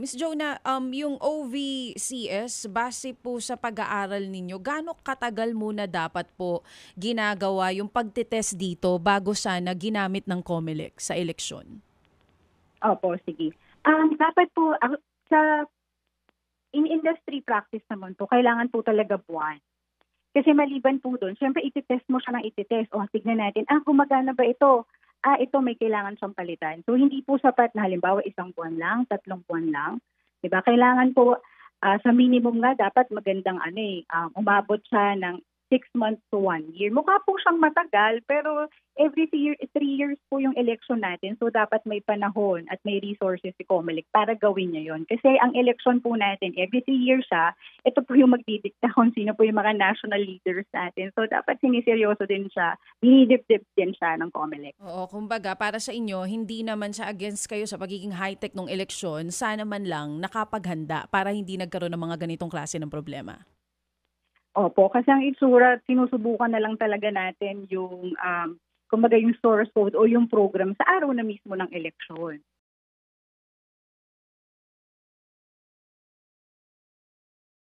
Miss Jonah, yung OVCS, base po sa pag-aaral ninyo, gaano katagal muna dapat po ginagawa yung pagtitest dito bago sana ginamit ng COMELEC sa eleksyon? Opo, sige. Dapat po, sa in industry practice naman po, kailangan po talaga buwan. Kasi maliban po doon, syempre ititest mo siya ng ititest. O, tignan natin, gumagana ba ito? Ito may kailangan siyang palitan. So, hindi po sapat na halimbawa 1 buwan lang, 3 buwan lang. Diba? Kailangan po, sa minimum nga, dapat magandang umabot siya ng 6 months to 1 year. Mukha po siyang matagal, pero every 3 years po yung election natin. So, dapat may panahon at may resources si COMELEC para gawin niya yon. Kasi ang election po natin, every 3 years siya, ito po yung magdidikta kung sino po yung mga national leaders natin. So, dapat siniseryoso din siya, dinidibdib din siya ng COMELEC. Oo, kumbaga para sa inyo, hindi naman sa against kayo sa pagiging high-tech ng eleksyon, sana man lang nakapaghanda para hindi nagkaroon ng mga ganitong klase ng problema. Opo, kasi ang itsura, sinusubukan na lang talaga natin yung, kumbaga yung source code o yung program sa araw na mismo ng eleksyon.